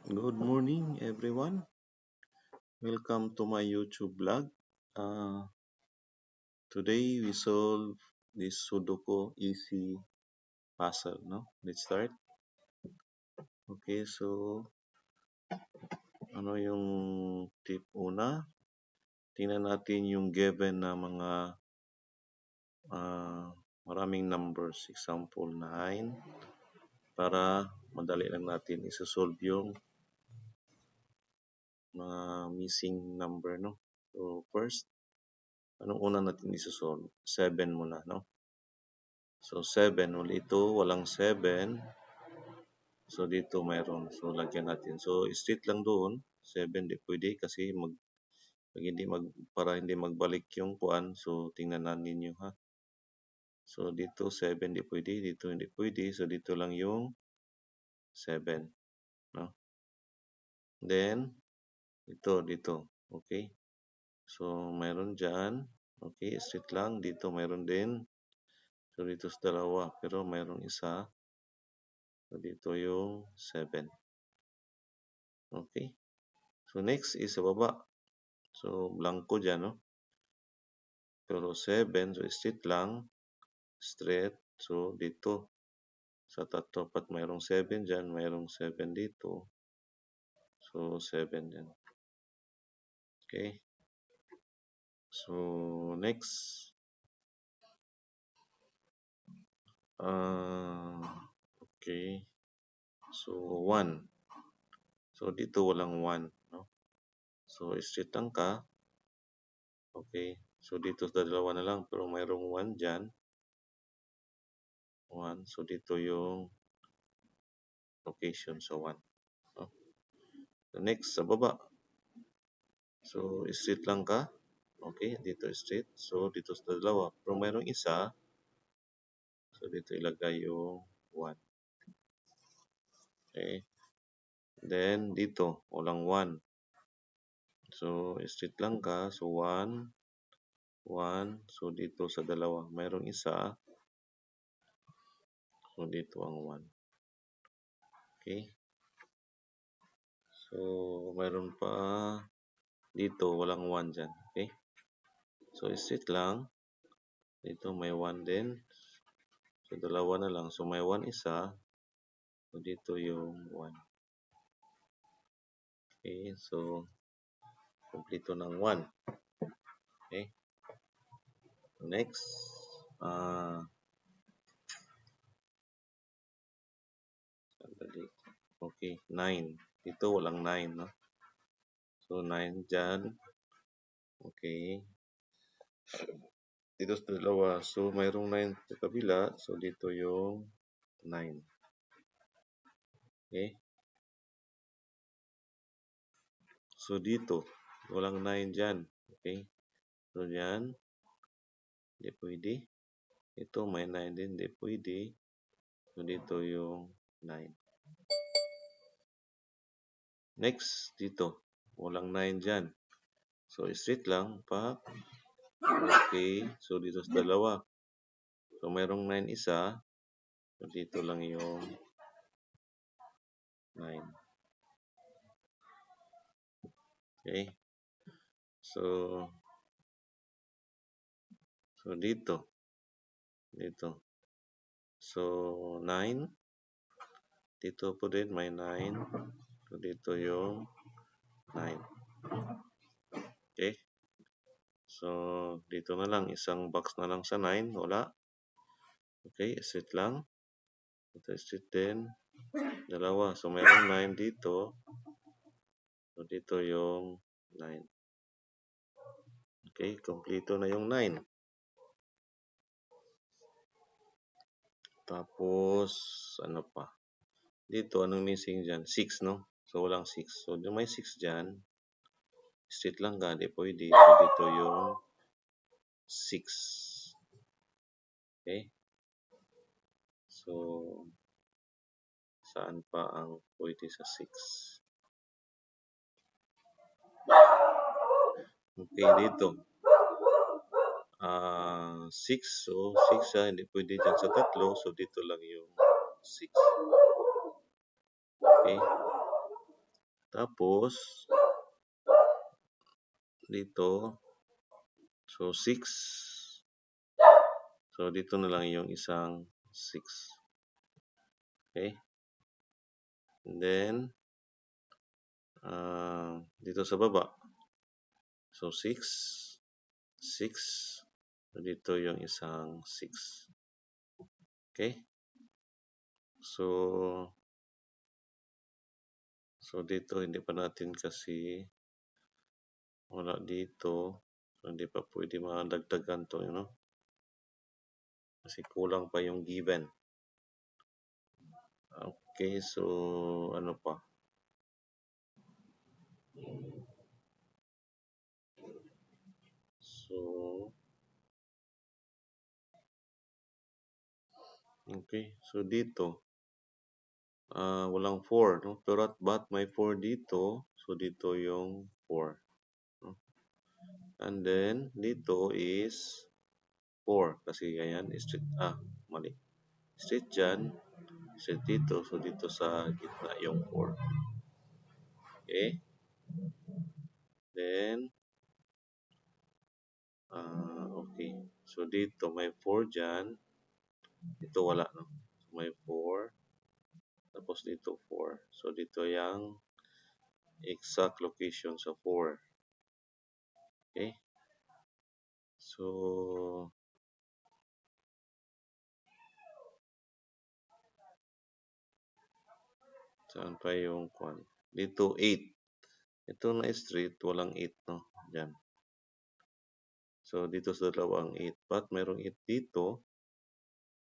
Good morning, everyone. Welcome to my YouTube blog. Today we solve this Sudoku easy puzzle. No, let's start. Okay, so ano yung tip una? Tingnan natin yung given na mga maraming numbers. Example 9 para madali lang natin isosolve yung mga missing number. No? So first, anong una natin isosolve? 7 muna. No? So, 7. Ulit ito, walang 7. So, dito mayroon. So, lagyan natin. So, straight lang doon. 7, di pwede kasi para hindi magbalik yung kuan. So, tingnan natin ninyo ha. So, dito 7 di pwede. Dito hindi pwede. So, dito lang yung 7. No? Then, dito. Okay? So, mayroon dyan. Okay, straight lang. Dito mayroon din. So, dito sa dalawa. Pero mayroong isa. So, dito yung 7. Okay. So, next is sa baba. So, blanco dyan, no? Pero 7, so straight lang. Straight. So, dito. Sa tatlo, pat mayroong 7 dyan, mayroong 7 dito. So, 7 dyan. Okay. So, next. Okay. So, 1. So, dito walang 1, no? So, straight lang ka. Okay. So, dito sa dalawa na lang, pero mayroong 1 dyan. 1. So, dito yung location sa 1. No? So, next, sa baba. So, straight lang ka. Okay, dito straight. So, dito sa dalawa. Pero mayroong isa. So, dito ilagay yung 1. Okay. Then, dito, walang 1. So, straight lang ka. So, 1. 1. So, dito sa dalawa. Mayroong isa. So, dito ang 1. Okay. So, mayroon pa dito. Walang 1 dyan. Okay. So, straight lang. Dito may 1 din. So, dalawa na lang. So, may 1 isa. So, dito yung 1. Okay. So, kompleto ng 1. Okay. Next. Okay. 9. Dito walang 9. No? So, 9 dyan. Okay. Dito sa dalawa. So, mayroong 9 sa kabila. So, dito yung 9. Okay. So, dito. Walang 9 dyan. Okay. So, dyan. Hindi pwede. Ito may 9 din. Hindi pwede. So, dito yung 9. Next. Dito. Walang 9 dyan. So, straight lang. Pa. Okay. So, dito sa dalawa. So, mayroong 9 isa. So, dito lang yung 9. Okay. So, dito. So, 9. Dito po din may 9. So, dito yung 9. Okay. So, dito na lang. Isang box na lang sa 9. Wala. Okay. Straight lang. Ito straight din. Dalawa. So, mayroong 9 dito. So, dito yung 9. Okay. Kompleto na yung 9. Tapos, ano pa? Dito, anong missing dyan? 6, no? So, walang 6. So, may 6 dyan. Straight lang ka. Di pwede. So, dito yung 6. Okay? So, saan pa ang pwede sa 6? Okay, dito. 6. So, 6 hindi pwede dyan sa tatlo. So, dito lang yung 6. Okay? Tapos, dito, so 6. So, dito na lang yung isang 6. Okay? And then, dito sa baba. So, 6, 6. So, dito yung isang 6. Okay? So, dito hindi pa natin kasi wala dito. So, hindi pa pwede madagdagan to, Kasi kulang pa yung given. Okay, so ano pa? So, okay. So, dito, walang 4, no? Pero at but may 4 dito. So, dito yung 4. No? And then, dito is 4. Kasi ayan, straight, mali. Straight dyan, straight dito. So, dito sa gitna yung 4. Okay? Then, okay. So, dito may 4 dyan. Dito wala, no? So, may 4. Tapos dito 4. So, dito yung exact location sa 4. Okay? So, saan pa yung kwan? Dito 8. Ito na straight, walang 8, no? Diyan. So, dito sa dalawang 8. But mayroong 8 dito.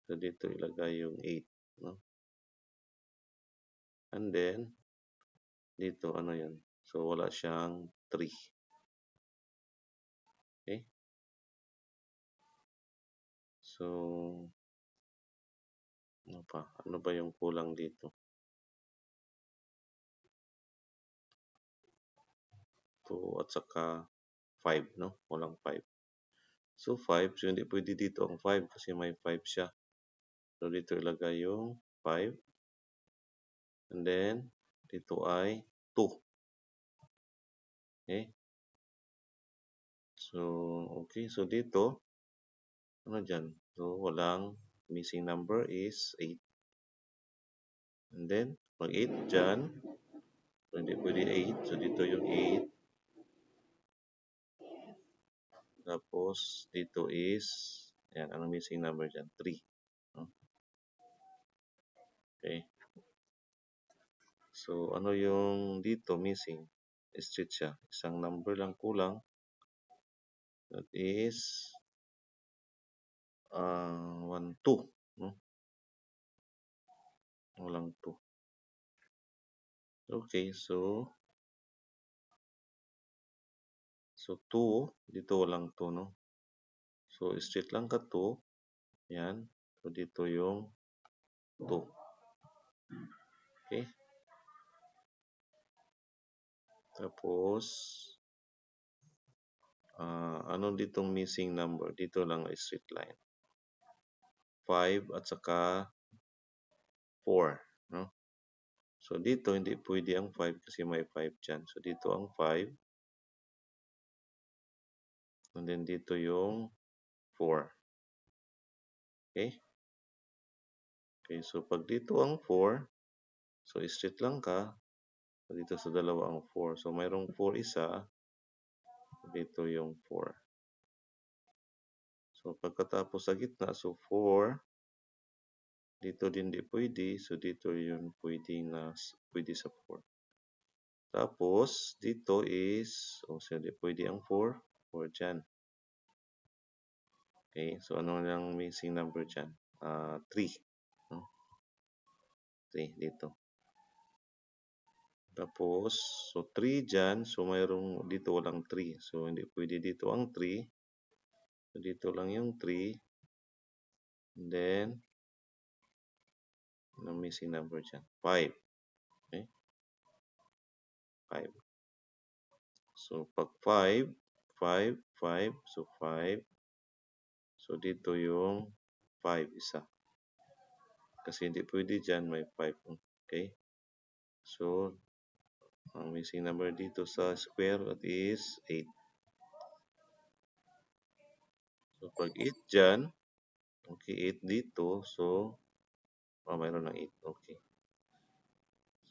So, dito ilagay yung 8, no? And then, dito, ano yan? So, wala siyang 3. Okay? So, ano pa? Ano ba yung kulang dito? 2 at saka 5, no? Walang 5. So, 5. So, hindi pwede dito ang 5 kasi may 5 siya. So, dito ilagay yung 5. And then, dito ay 2. Okay? So, okay. So, dito, ano dyan? So, walang missing number is 8. And then, pag 8 dyan, so hindi pwede 8. So, dito yung 8. Tapos, dito is, ayan, anong missing number dyan? 3. Okay. So, ano yung dito missing? Straight siya. Isang number lang kulang. That is 1, 2. No? Walang 2. Okay, so 2, dito walang 2, no? So, straight lang ka 2. Yan. So, dito yung 2. Okay? Tapos, ano ditong missing number? Dito lang straight line. 5 at saka 4. No? So, dito hindi pwede ang 5 kasi may 5 dyan. So, dito ang 5. And then, dito yung 4. Okay? Okay, so pag dito ang 4, so straight lang ka. So, dito sa dalawa ang 4. So, mayroong 4 isa. Dito yung 4. So, pagkatapos sa gitna, so 4. Dito din di pwede. So, dito yun pwede sa 4. Tapos, dito is, so di pwede ang 4. 4 dyan. Okay, so ano lang missing number dyan? 3. No? 3 dito. Tapos, so 3 dyan. So, mayroong dito walang 3. So, hindi pwede dito ang 3. So, dito lang yung 3. And then, ano missing number dyan? 5. Okay? 5. So, pag 5, 5, 5. So, 5. So, dito yung 5 isa. Kasi hindi pwede dyan may 5. Okay? So, Ang missing number dito sa square root is 8. So, pag 8 dyan, okay, 8 dito. So, mayroon ng 8. Okay.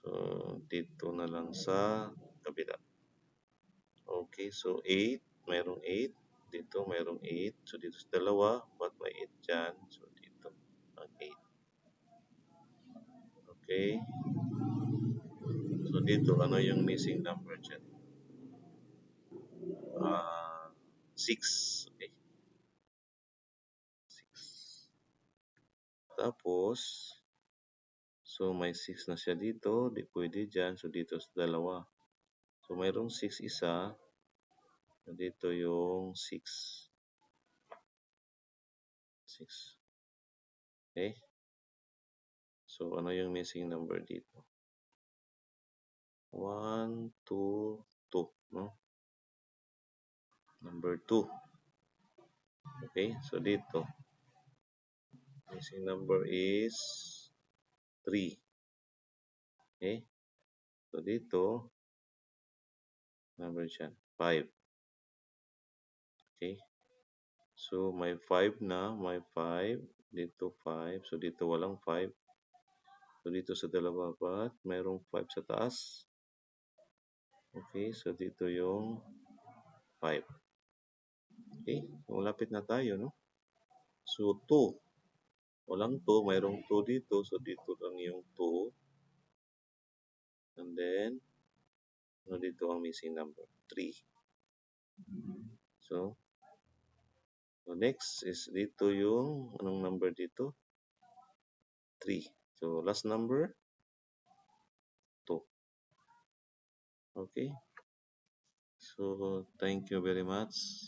So, dito na lang sa kabila. Okay, so 8. Mayroong 8. Dito mayroong 8. So, dito sa dalawa, ba't may 8 dyan? So, dito ang 8. Okay. So, dito, ano yung missing number dyan? 6. Okay. 6. Tapos, so may 6 na siya dito. Di pwede dyan. So, dito sa dalawa. So, mayroong 6 isa. So, dito yung 6. 6. Okay. So, ano yung missing number dito? 1, 2, 2. No? Number 2. Okay. So, dito, missing number is 3. Okay. So, dito, number dyan, 5. Okay. So, may 5 na. May 5. Dito 5. So, dito walang 5. So, dito sa dalawa ba't mayroong 5 sa taas? Okay. So, dito yung 5. Okay. So, malapit na tayo, no? So, 2. Walang 2. Mayroong 2 dito. So, dito lang yung 2. And then, ano dito ang missing number? 3. So, next is dito yung, anong number dito? 3. So, last number, 2. Okay. So, thank you very much.